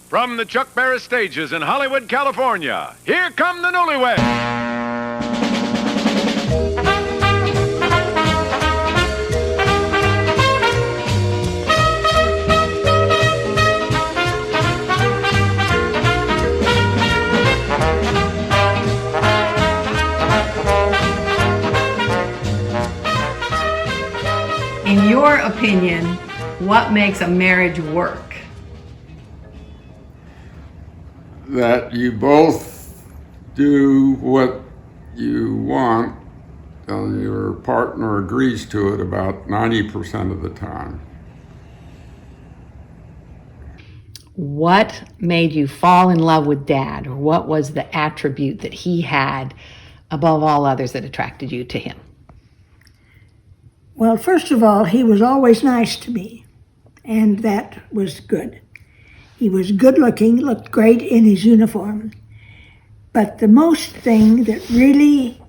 From the Chuck Barris stages in Hollywood, California, here come the Newlyweds. In your opinion, what makes a marriage work? That you both do what you want and your partner agrees to it about 90% of the time. What made you fall in love with Dad, or what was the attribute that he had above all others that attracted you to him? Well, first of all, he was always nice to me, and that was good. He was good looking, looked great in his uniform. But the most thing that really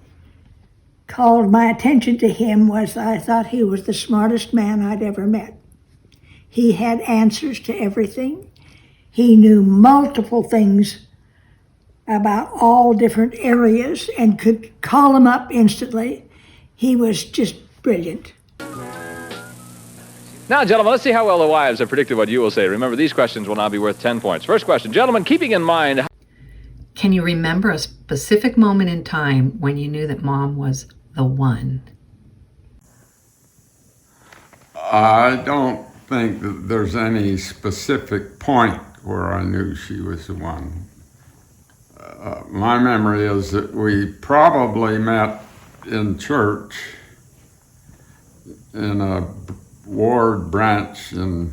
called my attention to him was I thought he was the smartest man I'd ever met. He had answers to everything. He knew multiple things about all different areas and could call them up instantly. He was just brilliant. Now, gentlemen, let's see how well the wives have predicted what you will say. Remember, these questions will now be worth 10 points. First question, gentlemen, keeping in mind... Can you remember a specific moment in time when you knew that Mom was the one? I don't think that there's any specific point where I knew she was the one. My memory is that we probably met in church in a ward branch in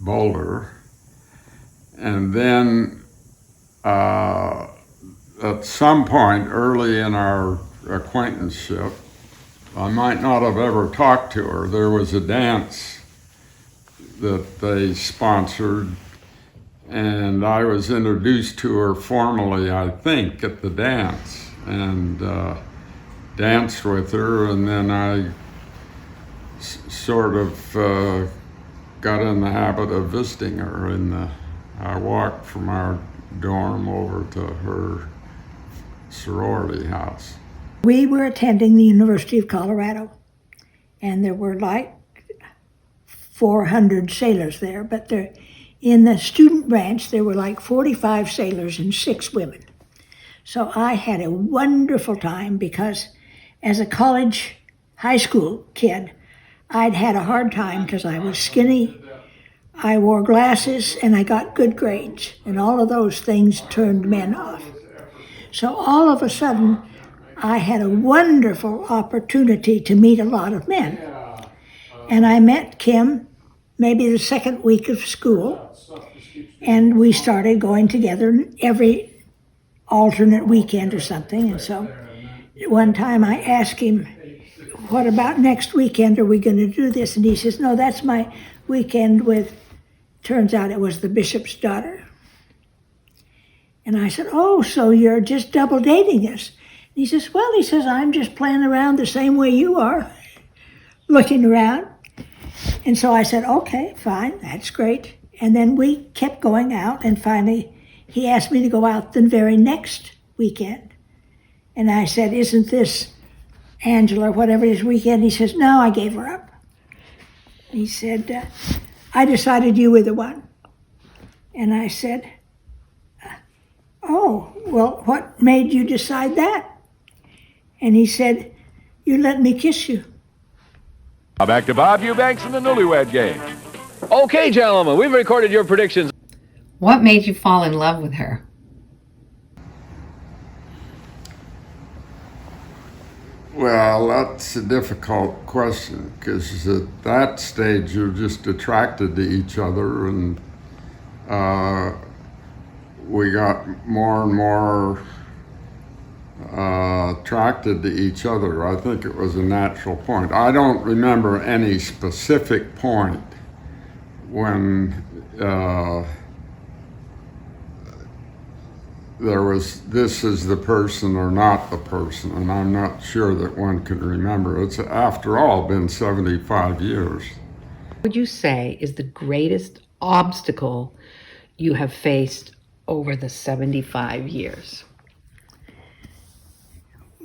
Boulder, and then at some point early in our acquaintanceship, I might not have ever talked to her. There was a dance that they sponsored, and I was introduced to her formally, I think, at the dance, and danced with her, and then I sort of got in the habit of visiting her. I walked from our dorm over to her sorority house. We were attending the University of Colorado, and there were like 400 sailors there, but in the student branch there were like 45 sailors and 6 women. So I had a wonderful time because as a college, high school kid, I'd had a hard time because I was skinny, I wore glasses, and I got good grades, and all of those things turned men off. So all of a sudden, I had a wonderful opportunity to meet a lot of men. And I met Kim maybe the second week of school, and we started going together every alternate weekend or something. And so one time I asked him, what about next weekend? Are we going to do this? And he says, no, that's my weekend with, turns out it was the bishop's daughter. And I said, oh, so you're just double dating us? And he says, well, I'm just playing around the same way you are, looking around. And so I said, okay, fine, that's great. And then we kept going out, and finally he asked me to go out the very next weekend. And I said, isn't this Angela, whatever it is, weekend? He says, no, I gave her up. He said, I decided you were the one. And I said, oh, well, what made you decide that? And he said, you let me kiss you. Now back to Bob Eubanks in the Newlywed Game. Okay, gentlemen, we've recorded your predictions. What made you fall in love with her? Well, that's a difficult question because at that stage you're just attracted to each other, and we got more and more attracted to each other. I think it was a natural point. I don't remember any specific point when there was this is the person or not the person, and I'm not sure that one can remember. It's, after all, been 75 years. What would you say is the greatest obstacle you have faced over the 75 years?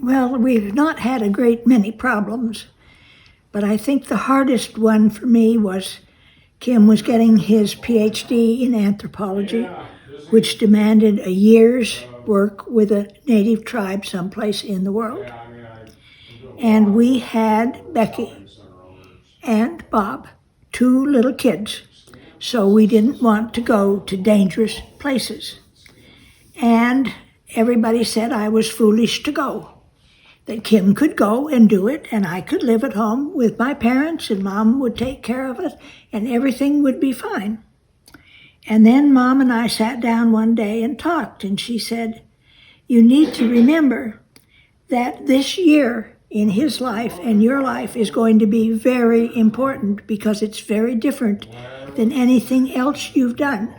Well, we've not had a great many problems, but I think the hardest one for me was Kim was getting his PhD in anthropology, which demanded a year's work with a native tribe someplace in the world. And we had Becky and Bob, 2 little kids, so we didn't want to go to dangerous places. And everybody said I was foolish to go, that Kim could go and do it, and I could live at home with my parents, and Mom would take care of it, and everything would be fine. And then Mom and I sat down one day and talked, and she said, you need to remember that this year in his life and your life is going to be very important because it's very different than anything else you've done.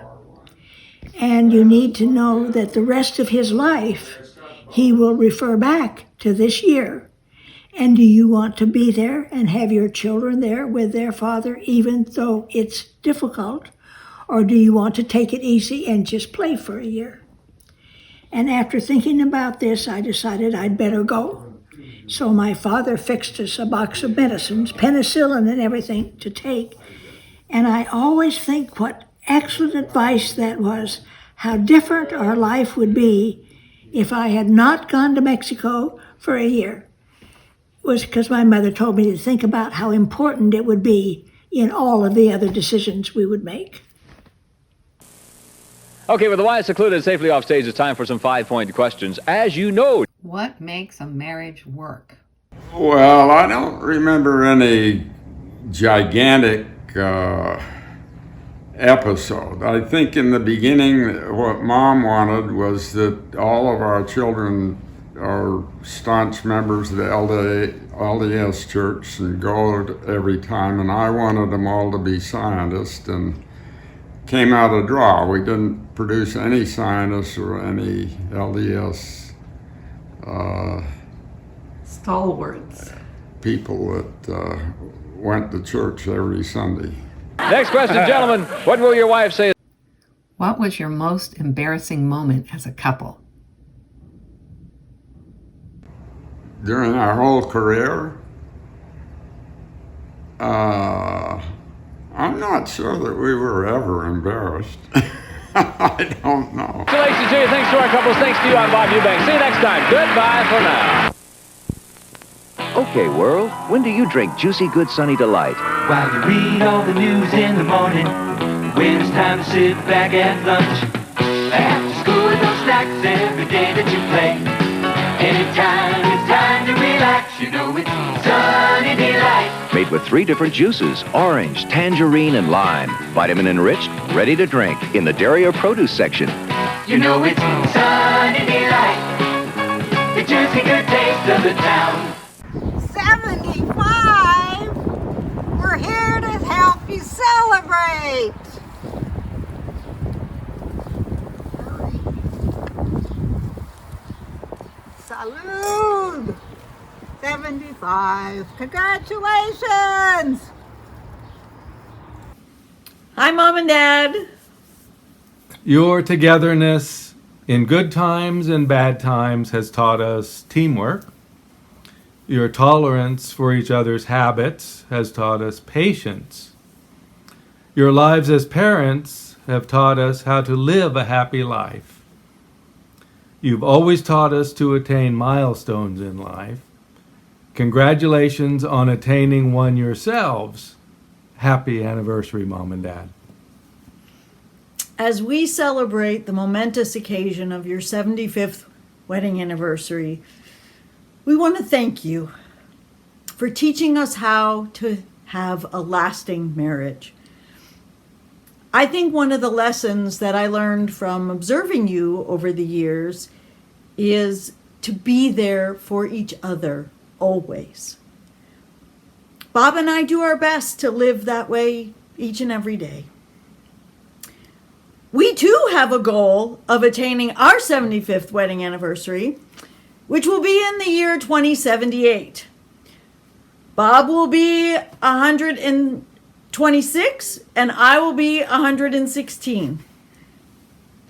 And you need to know that the rest of his life, he will refer back to this year. And do you want to be there and have your children there with their father, even though it's difficult? Or do you want to take it easy and just play for a year? And after thinking about this, I decided I'd better go. So my father fixed us a box of medicines, penicillin and everything to take. And I always think what excellent advice that was, how different our life would be if I had not gone to Mexico for a year. It was because my mother told me to think about how important it would be in all of the other decisions we would make. Okay, with the wives secluded safely off stage, it's time for some 5-point questions. As you know, What makes a marriage work? Well, I don't remember any gigantic episode. I think in the beginning, what Mom wanted was that all of our children are staunch members of the LDS Church and go every time, and I wanted them all to be scientists, and came out a draw. We didn't produce any scientists or any LDS Stalwarts. people that went to church every Sunday. next question, gentlemen. What will your wife say? What was your most embarrassing moment as a couple? During our whole career, I'm not sure that we were ever embarrassed. I don't know. Congratulations to you. Thanks to our couples. Thanks to you. I'm Bob Eubanks. See you next time. Goodbye for now. Okay, world, when do you drink Juicy Good Sunny Delight? While you read all the news in the morning, when it's time to sit back at lunch. After school with no snacks every day that you play. Anytime it's time to relax, you know it's Sunny Delight. Made with 3 different juices, orange, tangerine, and lime. Vitamin enriched, ready to drink in the dairy or produce section. You know it's Sunny Delight. The juicy good taste of the town. 75! We're here to help you celebrate! Salud! 75. Congratulations! Hi, Mom and Dad. Your togetherness in good times and bad times has taught us teamwork. Your tolerance for each other's habits has taught us patience. Your lives as parents have taught us how to live a happy life. You've always taught us to attain milestones in life. Congratulations on attaining one yourselves. Happy anniversary, Mom and Dad. As we celebrate the momentous occasion of your 75th wedding anniversary, we want to thank you for teaching us how to have a lasting marriage. I think one of the lessons that I learned from observing you over the years is to be there for each other always. Bob and I do our best to live that way each and every day. We too have a goal of attaining our 75th wedding anniversary, which will be in the year 2078. Bob will be 126 and I will be 116.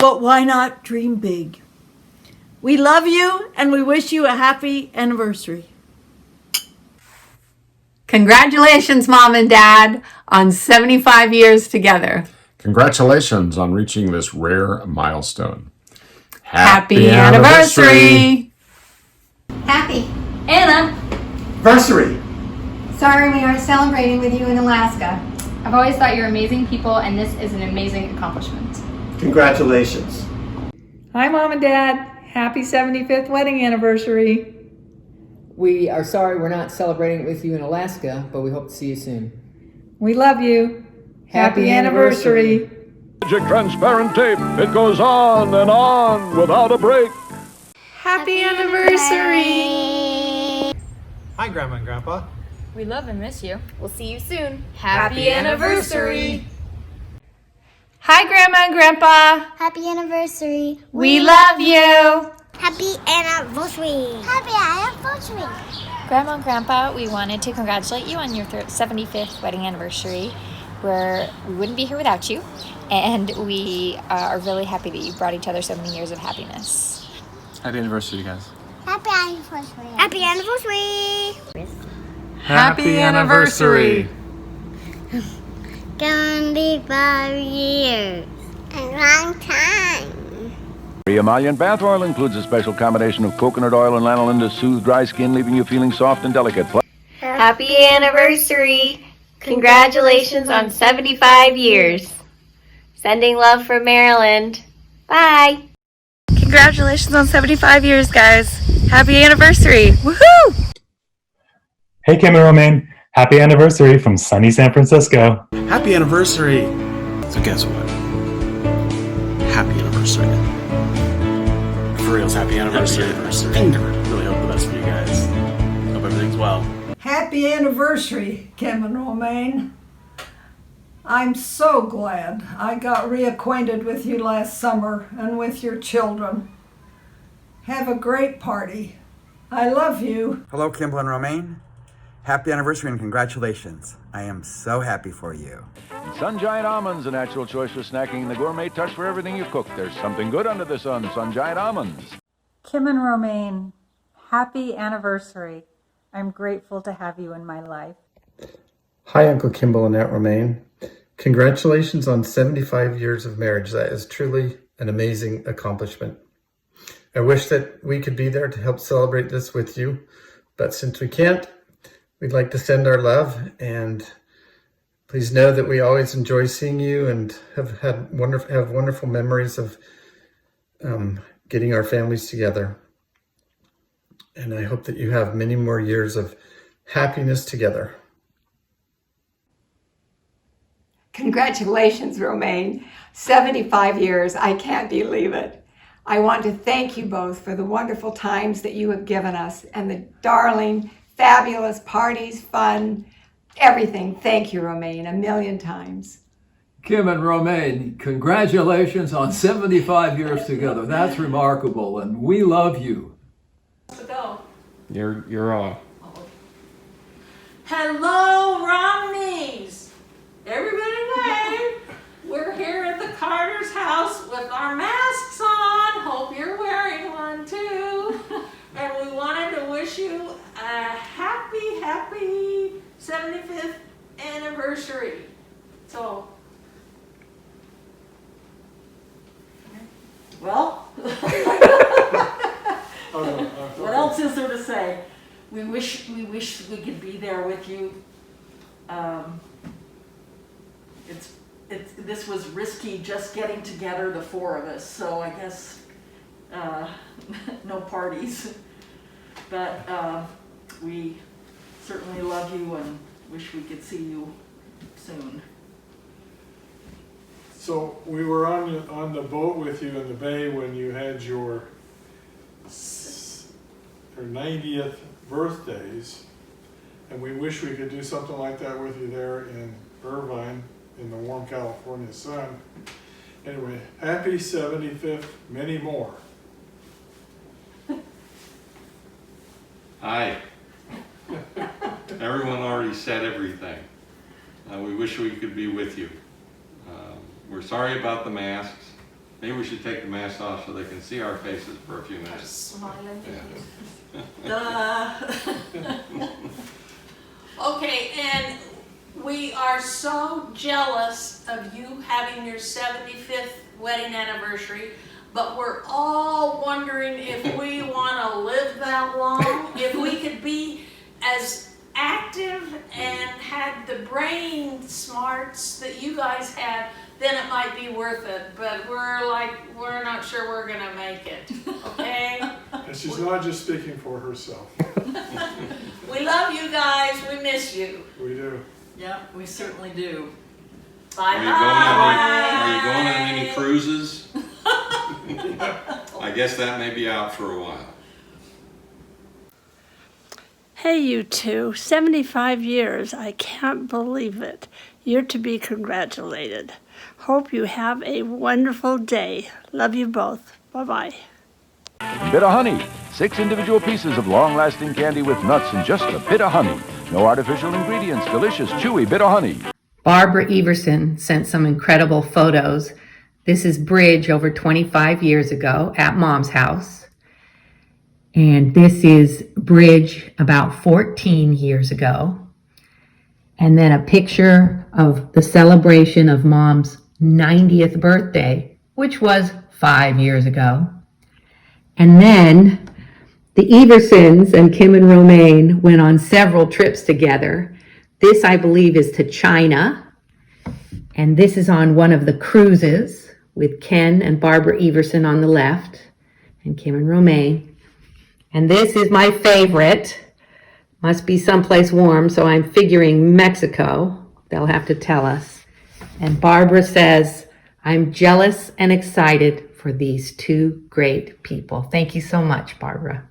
but why not dream big? We love you and we wish you a happy anniversary. Congratulations, Mom and Dad, on 75 years together. Congratulations on reaching this rare milestone. Happy anniversary! Happy anniversary! Sorry we aren't celebrating with you in Alaska. I've always thought you're amazing people, and this is an amazing accomplishment. Congratulations. Hi, Mom and Dad. Happy 75th wedding anniversary. We are sorry we're not celebrating with you in Alaska, but we hope to see you soon. We love you. Happy anniversary. Magic transparent tape. It goes on and on without a break. Happy anniversary. Hi, Grandma and Grandpa. We love and miss you. We'll see you soon. Happy anniversary. Hi, Grandma and Grandpa. Happy anniversary. We love you. Happy anniversary. Happy anniversary. Grandma and Grandpa, we wanted to congratulate you on your 75th wedding anniversary. We wouldn't be here without you, and we are really happy that you brought each other so many years of happiness. Happy anniversary, you guys. Happy anniversary. Happy anniversary. Happy anniversary. 75 years. A long time. Emollient bath oil includes a special combination of coconut oil and lanolin to soothe dry skin, leaving you feeling soft and delicate. Happy anniversary. Congratulations on 75 years. Sending love from Maryland. Bye. Congratulations on 75 years, guys. Happy anniversary. Woohoo! Hey, Kim and Romaine. Happy anniversary from sunny San Francisco. Happy anniversary. So guess what? Happy anniversary. For reals, happy anniversary. Really hope the best for you guys. Hope everything's well. Happy anniversary, Kim and Romaine. I'm so glad I got reacquainted with you last summer and with your children. Have a great party. I love you. Hello, Kimball and Romaine. Happy anniversary and congratulations. I am so happy for you. Sun-Giant almonds, a natural choice for snacking and the gourmet touch for everything you cook. There's something good under the sun. Sun-Giant almonds. Kim and Romaine, happy anniversary. I'm grateful to have you in my life. Hi, Uncle Kimball and Aunt Romaine. Congratulations on 75 years of marriage. That is truly an amazing accomplishment. I wish that we could be there to help celebrate this with you, but since we can't, we'd like to send our love, and please know that we always enjoy seeing you and have wonderful memories of getting our families together. And I hope that you have many more years of happiness together. Congratulations, Romaine. 75 years. I can't believe it. I want to thank you both for the wonderful times that you have given us and the darling, fabulous parties, fun, everything. Thank you, Romaine, a million times. Kim and Romaine, congratulations on 75 years together. That's remarkable, and we love you. Let's go. You're on. Hello, Romneys. Everybody wave. We're here at the Carter's house with our masks on. Hope you're wearing one too. And we wanted to wish you a happy 75th anniversary. So, well, what else is there to say? We wish we could be there with you. This was risky just getting together, the four of us, so I guess no parties. But we certainly love you and wish we could see you soon. So we were on the boat with you in the bay when you had your 90th birthdays, and we wish we could do something like that with you there in Irvine in the warm California sun. Anyway, happy 75th, many more. Hi. Everyone already said everything. We wish we could be with you. We're sorry about the masks. Maybe we should take the mask off so they can see our faces for a few minutes. Smiling. Yeah. Okay, and we are so jealous of you having your 75th wedding anniversary, but we're all wondering if we want to live that long, if we could be as active and had the brain smarts that you guys had, then it might be worth it. But we're not sure we're gonna make it, okay? And she's not just speaking for herself. We love you guys, we miss you. We do. Yep, we certainly do. Are you going on any cruises? I guess that may be out for a while. Hey, you two, 75 years. I can't believe it. You're to be congratulated. Hope you have a wonderful day. Love you both. Bye-bye. Bit of honey. 6 individual pieces of long-lasting candy with nuts and just a bit of honey. No artificial ingredients. Delicious, chewy bit of honey. Barbara Everson sent some incredible photos. This is Bridge over 25 years ago at Mom's house. And this is Bridge about 14 years ago. And then a picture of the celebration of Mom's 90th birthday, which was 5 years ago. And then the Eversons and Kim and Romaine went on several trips together. This, I believe, is to China. And this is on one of the cruises with Ken and Barbara Everson on the left and Kim and Romaine. And this is my favorite. Must be someplace warm, so I'm figuring Mexico. They'll have to tell us. And Barbara says, I'm jealous and excited for these two great people. Thank you so much, Barbara.